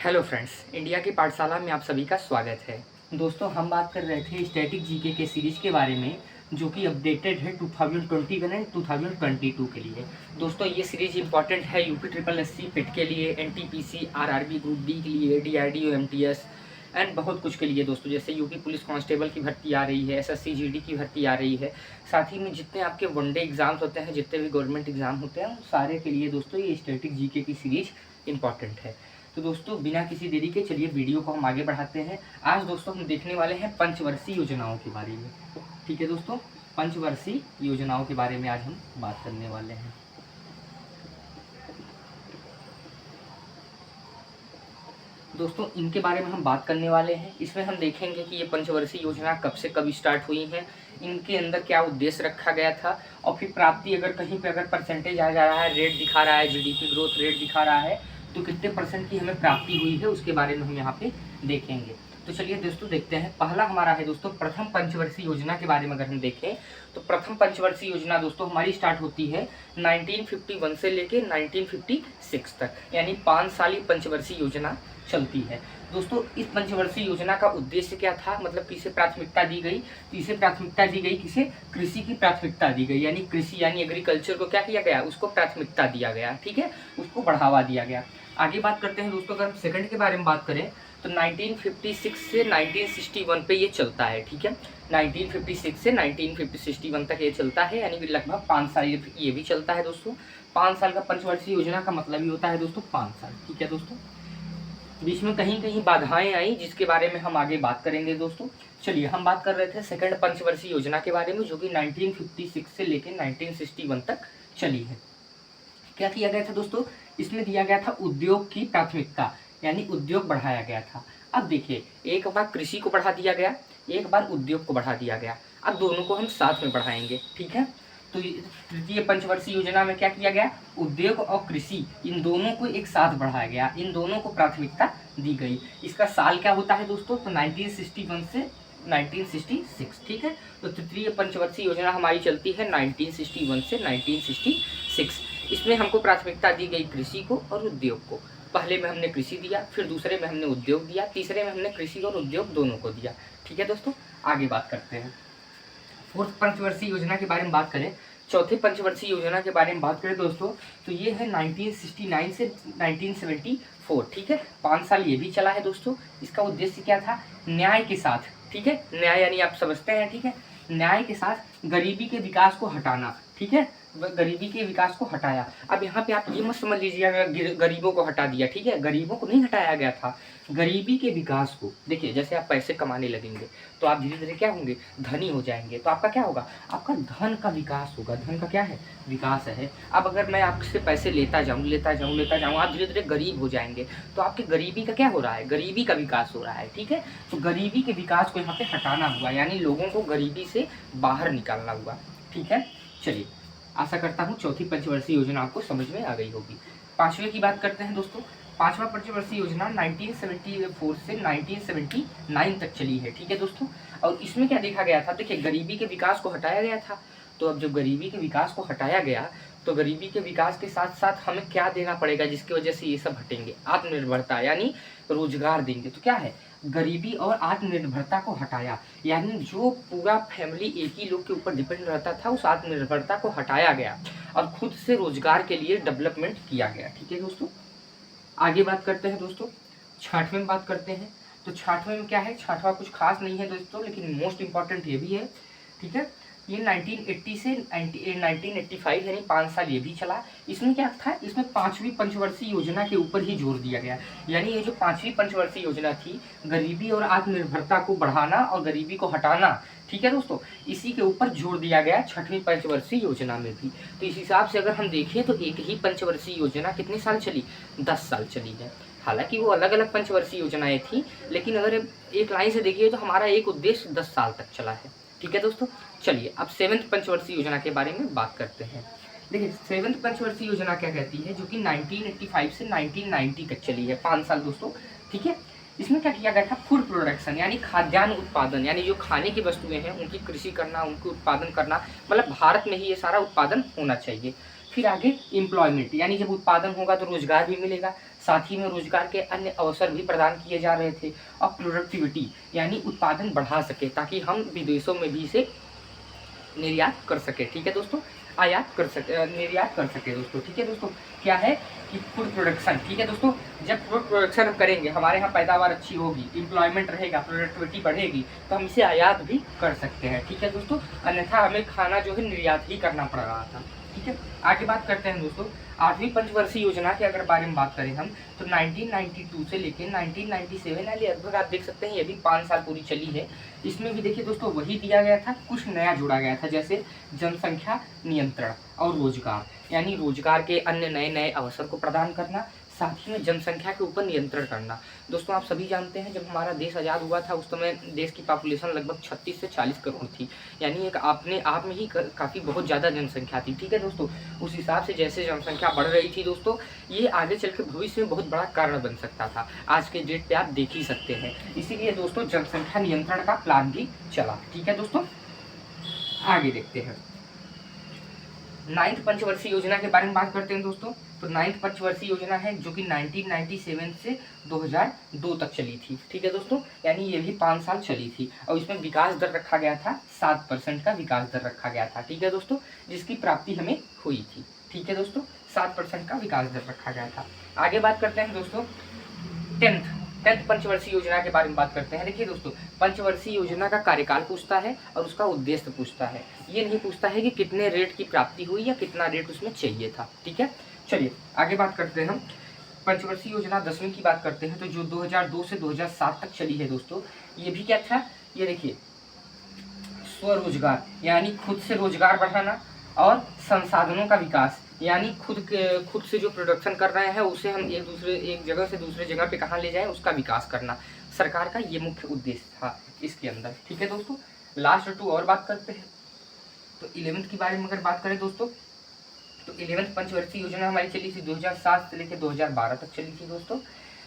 Hello friends, India की पाठशाला में आप सभी का स्वागत है। दोस्तों, हम बात कर रहे थे स्टैटिक जीके के सीरीज के बारे में, जो कि अपडेटेड है 2021 एंड 2022 के लिए। दोस्तों, ये सीरीज इंपॉर्टेंट है यूपी ट्रिपल एससी पिट के लिए, एनटीपीसी, आरआरबी ग्रुप डी के लिए, डीआरडीओ, एमटीएस एंड बहुत कुछ के लिए। दोस्तों, जैसे यूपी पुलिस कांस्टेबल की भर्ती आ रही है, एसएससी जीडी की भर्ती आ रही है, साथ ही में जितने आपके वनडे एग्जाम्स होते हैं, जितने भी गवर्नमेंट एग्जाम होते हैं, उन सारे के लिए दोस्तों ये स्टैटिक जीके की सीरीज इंपॉर्टेंट है। तो दोस्तों, बिना किसी देरी के चलिए वीडियो को हम आगे बढ़ाते हैं। आज दोस्तों हम देखने वाले हैं पंचवर्षीय योजनाओं के बारे में। ठीक है दोस्तों, पंचवर्षीय योजनाओं के बारे में आज हम बात करने वाले हैं। दोस्तों, इनके बारे में हम बात करने वाले हैं। इसमें हम देखेंगे कि ये पंचवर्षीय योजना कब से कब स्टार्ट हुई है, इनके अंदर क्या उद्देश्य रखा गया था, और फिर प्राप्ति अगर कहीं पे अगर परसेंटेज आ जा रहा है, रेट दिखा रहा है, जीडीपी ग्रोथ रेट दिखा रहा है, तो कितने परसेंट की हमें प्राप्ति हुई है उसके बारे में हम यहाँ पे देखेंगे। तो चलिए दोस्तों देखते हैं। पहला हमारा है दोस्तों प्रथम पंचवर्षीय योजना के बारे में अगर हम देखें तो प्रथम पंचवर्षीय योजना दोस्तों हमारी स्टार्ट होती है 1951 से लेके 1956 तक, यानी 5 साली पंचवर्षीय योजना चलती है। दोस्तों, इस पंचवर्षीय योजना का उद्देश्य क्या था, मतलब किसे प्राथमिकता दी गई, तो इसे प्राथमिकता दी गई, किसे, कृषि की प्राथमिकता दी गई, यानी कृषि यानी एग्रीकल्चर को क्या किया गया, उसको प्राथमिकता दिया गया। ठीक है, उसको बढ़ावा दिया गया। आगे बात करते हैं दोस्तों, अगर हम सेकंड के बारे में बात करें तो 1956 से 1961 पे ये चलता है। ठीक है, 1956 से 1961 तक ये चलता है, यानी कि लगभग 5 साल ये भी चलता है दोस्तों। 5 साल का पंचवर्षीय योजना का मतलब ही होता है दोस्तों 5 साल। ठीक है दोस्तों, बीच में कहीं कहीं बाधाएं आई जिसके बारे में हम आगे बात करेंगे दोस्तों। चलिए, हम बात कर रहे थे सेकंड पंचवर्षीय योजना के बारे में, जो कि 1956 से लेकर 1961 तक चली है। क्या किया गया था दोस्तों, इसमें दिया गया था उद्योग की प्राथमिकता, यानी उद्योग बढ़ाया गया था। अब देखिए, एक बार कृषि को बढ़ा दिया गया, एक बार उद्योग को बढ़ा दिया गया। अब दोनों को हम साथ में बढ़ाएंगे। ठीक है, तो तृतीय पंचवर्षीय योजना में क्या किया गया, उद्योग और कृषि इन दोनों को एक साथ बढ़ाया गया, इन दोनों को प्राथमिकता दी गई। इसका साल क्या होता है दोस्तों, तो 1961 से 1966। ठीक है, तो तृतीय पंचवर्षीय योजना हमारी चलती है 1961 से 1966। इसमें हमको प्राथमिकता दी गई कृषि को और उद्योग को। पहले में हमने कृषि दिया, फिर दूसरे में हमने उद्योग दिया, तीसरे में हमने कृषि और उद्योग दोनों को दिया। ठीक है दोस्तों, आगे बात करते हैं। फोर्थ पंचवर्षीय योजना के बारे में बात करें, चौथे पंचवर्षीय योजना के बारे में बात करें दोस्तों, तो ये है 1969 से 1974। ठीक है, 5 साल ये भी चला है दोस्तों। इसका उद्देश्य क्या था, न्याय के साथ, ठीक है, न्याय यानी आप समझते हैं, ठीक है, न्याय के साथ गरीबी के विकास को हटाना। ठीक है, गरीबी के विकास को हटाया। अब यहाँ पे आप ये मत समझ लीजिएगा गरीबों को हटा दिया। ठीक है, गरीबों को नहीं हटाया गया था, गरीबी के विकास को। देखिए, जैसे आप पैसे कमाने लगेंगे तो आप धीरे धीरे क्या होंगे, धनी हो जाएंगे, तो आपका क्या होगा, आपका धन का विकास होगा। धन का क्या है, विकास है। अब अगर मैं आपसे पैसे लेता जाऊँ आप धीरे धीरे गरीब हो जाएंगे, तो आपकी गरीबी का क्या हो रहा है, गरीबी का विकास हो रहा है। ठीक है, तो गरीबी के विकास को यहाँ पे हटाना हुआ, यानी लोगों को गरीबी से बाहर निकालना हुआ। ठीक है, चलिए, आशा करता हूँ चौथी पंचवर्षीय योजना आपको समझ में आ गई होगी। पांचवें की बात करते हैं दोस्तों। पांचवा पंचवर्षीय योजना 1974 से 1979 तक चली है। ठीक है दोस्तों, और इसमें क्या देखा गया था, देखिए, गरीबी के विकास को हटाया गया था। तो अब जब गरीबी के विकास को हटाया गया, तो गरीबी के विकास के साथ साथ हमें क्या देना पड़ेगा जिसकी वजह से ये सब हटेंगे, आत्मनिर्भरता, यानी रोजगार देंगे। तो क्या है, गरीबी और आत्मनिर्भरता को हटाया, यानी जो पूरा फैमिली एक ही लोग के ऊपर डिपेंड रहता था, उस आत्मनिर्भरता को हटाया गया और खुद से रोजगार के लिए डेवलपमेंट किया गया। ठीक है दोस्तों, आगे बात करते हैं दोस्तों। छठवें में बात करते हैं, तो छठवें में क्या है, छठवां कुछ खास नहीं है दोस्तों, लेकिन मोस्ट इंपॉर्टेंट ये भी है। ठीक है, ये 1980 से 1985 यानी 5 साल ये भी चला। इसमें क्या था, इसमें पांचवी पंचवर्षीय योजना के ऊपर ही जोर दिया गया, यानी ये जो पांचवी पंचवर्षीय योजना थी, गरीबी और आत्मनिर्भरता को बढ़ाना और गरीबी को हटाना। ठीक है दोस्तों, इसी के ऊपर जोर दिया गया छठवीं पंचवर्षीय योजना में भी। तो इस हिसाब से अगर हम देखें तो एक ही पंचवर्षीय योजना कितने साल चली, 10 साल चली है। हालांकि वो अलग अलग पंचवर्षीय योजनाएं थी, लेकिन अगर एक लाइन से देखिए तो हमारा एक उद्देश्य 10 साल तक चला है। ठीक है दोस्तों, चलिए अब 7th पंचवर्षीय योजना के बारे में बात करते हैं। देखिए, 7th पंचवर्षीय योजना क्या कहती है, जो कि 1985 से 1990 तक चली है, 5 साल दोस्तों। ठीक है, इसमें क्या किया गया था, फूड प्रोडक्शन, यानी खाद्यान्न उत्पादन, यानी जो खाने की वस्तुएं हैं उनकी कृषि करना, उनके उत्पादन करना, मतलब भारत में ही ये सारा उत्पादन होना चाहिए। फिर आगे एम्प्लॉयमेंट, यानी जब उत्पादन होगा तो रोजगार भी मिलेगा, साथ ही में रोजगार के अन्य अवसर भी प्रदान किए जा रहे थे और प्रोडक्टिविटी यानी उत्पादन बढ़ा सके ताकि हम विदेशों में भी इसे निर्यात कर सके। ठीक है दोस्तों, आयात कर सके, निर्यात कर सके दोस्तों। ठीक है दोस्तों, क्या है कि फूड प्रोडक्शन। ठीक है दोस्तों, जब फूड प्रोडक्शन हम करेंगे, हमारे यहाँ पैदावार अच्छी होगी, एम्प्लॉयमेंट रहेगा, प्रोडक्टिविटी बढ़ेगी, तो हम इसे आयात भी कर सकते हैं। ठीक है दोस्तों, अन्यथा हमें खाना जो है निर्यात ही करना पड़ रहा था। ठीक है, आगे बात करते हैं दोस्तों। 8वीं पंचवर्षीय योजना के अगर बारे में बात करें हम, तो 1992 से लेकर 1997 वाली लगभग आप देख सकते हैं, ये भी 5 साल पूरी चली है। इसमें भी देखिए दोस्तों, वही दिया गया था, कुछ नया जोड़ा गया था, जैसे जनसंख्या नियंत्रण और रोजगार, यानी रोजगार के अन्य नए नए अवसर को प्रदान करना, साथ ही में जनसंख्या के ऊपर नियंत्रण करना। दोस्तों आप सभी जानते हैं, जब हमारा देश आज़ाद हुआ था उस समय देश की पॉपुलेशन लगभग 36 से 40 करोड़ थी, यानी एक अपने आप में ही काफ़ी बहुत ज़्यादा जनसंख्या थी। ठीक है दोस्तों, उस हिसाब से जैसे जनसंख्या बढ़ रही थी दोस्तों, ये आगे चल के भविष्य में बहुत बड़ा कारण बन सकता था। आज के डेट पे आप देख ही सकते हैं, इसीलिए दोस्तों जनसंख्या नियंत्रण का प्लान भी चला। ठीक है दोस्तों, आगे देखते हैं। 9th पंचवर्षीय योजना के बारे में बात करते हैं दोस्तों। तो 9th पंचवर्षीय योजना है जो कि 1997 से 2002 तक चली थी। ठीक है दोस्तों, यानी ये भी 5 साल चली थी और इसमें विकास दर रखा गया था 7% का विकास दर रखा गया था। ठीक है दोस्तों, जिसकी प्राप्ति हमें हुई थी। ठीक है दोस्तों, 7% का विकास दर रखा गया था। आगे बात करते हैं दोस्तों 10th पंचवर्षीय योजना के बारे में बात करते हैं। देखिए दोस्तों, पंचवर्षीय योजना का कार्यकाल पूछता है और उसका उद्देश्य पूछता है, ये नहीं पूछता है कि कितने रेट की प्राप्ति हुई या कितना रेट उसमें चाहिए था। ठीक है, चलिए आगे बात करते हैं हम। पंचवर्षीय योजना 10वीं की बात करते हैं, तो जो 2002 से 2007 तक चली है दोस्तों, ये भी क्या था, ये देखिए स्वरोजगार यानी खुद से रोजगार बढ़ाना और संसाधनों का विकास, यानी खुद से जो प्रोडक्शन कर रहे हैं उसे हम एक जगह से दूसरे जगह पे कहाँ ले जाएं, उसका विकास करना सरकार का ये मुख्य उद्देश्य था इसके अंदर। ठीक है दोस्तों, लास्ट 2 और बात करते हैं। तो 11th के बारे में अगर बात करें दोस्तों, तो 11th पंचवर्षीय योजना हमारी चली थी 2007 से लेकर 2012 तक चली थी दोस्तों।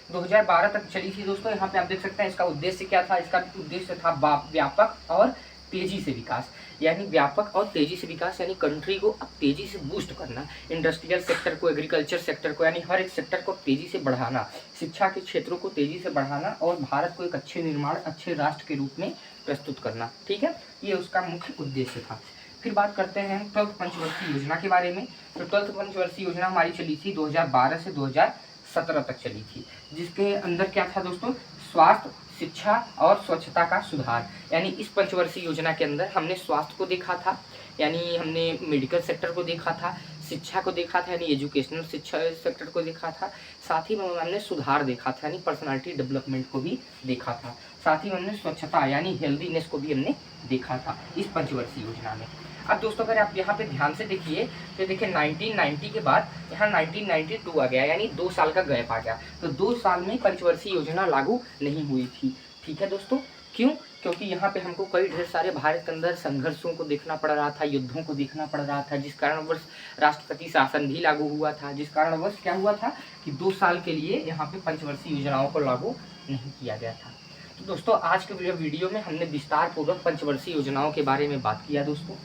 2012 तक चली थी दोस्तों। यहाँ पे आप देख सकते हैं इसका उद्देश्य क्या था। इसका उद्देश्य था व्यापक और तेजी से विकास, यानी व्यापक और तेजी से विकास, यानी कंट्री को अब तेजी से बूस्ट करना, इंडस्ट्रियल सेक्टर को, एग्रीकल्चर सेक्टर को, यानी हर एक सेक्टर को तेजी से बढ़ाना, शिक्षा के क्षेत्रों को तेजी से बढ़ाना और भारत को एक अच्छे राष्ट्र के रूप में प्रस्तुत करना। ठीक है, ये उसका मुख्य उद्देश्य था। फिर बात करते हैं 12th पंचवर्षीय योजना के बारे में। तो 12th पंचवर्षीय योजना हमारी चली थी 2012 से 2017 तक चली थी, जिसके अंदर क्या था दोस्तों, स्वास्थ्य, शिक्षा और स्वच्छता का सुधार। यानी इस पंचवर्षीय योजना के अंदर हमने स्वास्थ्य को देखा था, यानी हमने मेडिकल सेक्टर को देखा था, शिक्षा को देखा था यानी एजुकेशनल शिक्षा सेक्टर को देखा था, साथ ही में हमने सुधार देखा था यानी पर्सनालिटी डेवलपमेंट को भी देखा था, साथ ही में हमने स्वच्छता यानी हेल्दीनेस को भी हमने देखा था इस पंचवर्षीय योजना में। अब दोस्तों अगर आप यहाँ पे ध्यान से देखिए तो देखिए 1990 के बाद यहाँ 1992 आ गया, यानी 2 साल का गैप आ गया। तो 2 साल में पंचवर्षीय योजना लागू नहीं हुई थी। ठीक है दोस्तों, क्यों? क्योंकि यहाँ पे हमको कई ढेर सारे भारत के अंदर संघर्षों को देखना पड़ रहा था, युद्धों को देखना पड़ रहा था, जिस कारणवश राष्ट्रपति शासन भी लागू हुआ था, जिस कारणवश क्या हुआ था कि 2 साल के लिए यहाँ पे पंचवर्षीय योजनाओं को लागू नहीं किया गया था। तो दोस्तों आज के वीडियो में हमने विस्तार पूर्वक पंचवर्षीय योजनाओं के बारे में बात किया। दोस्तों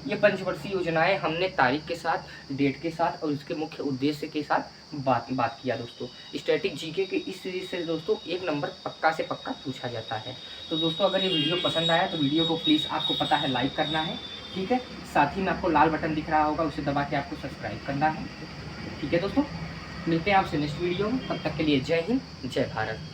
ये पंचवर्षीय योजनाएं हमने तारीख के साथ, डेट के साथ और उसके मुख्य उद्देश्य के साथ बात किया दोस्तों। स्टैटिक जीके के इस सीरीज से दोस्तों 1 नंबर पक्का से पक्का पूछा जाता है। तो दोस्तों अगर ये वीडियो पसंद आया तो वीडियो को प्लीज़, आपको पता है, लाइक करना है। ठीक है, साथ ही में आपको लाल बटन दिख रहा होगा, उसे दबा के आपको सब्सक्राइब करना है। ठीक है दोस्तों, मिलते हैं आपसे नेक्स्ट वीडियो में, तब तक के लिए जय हिंद, जय भारत।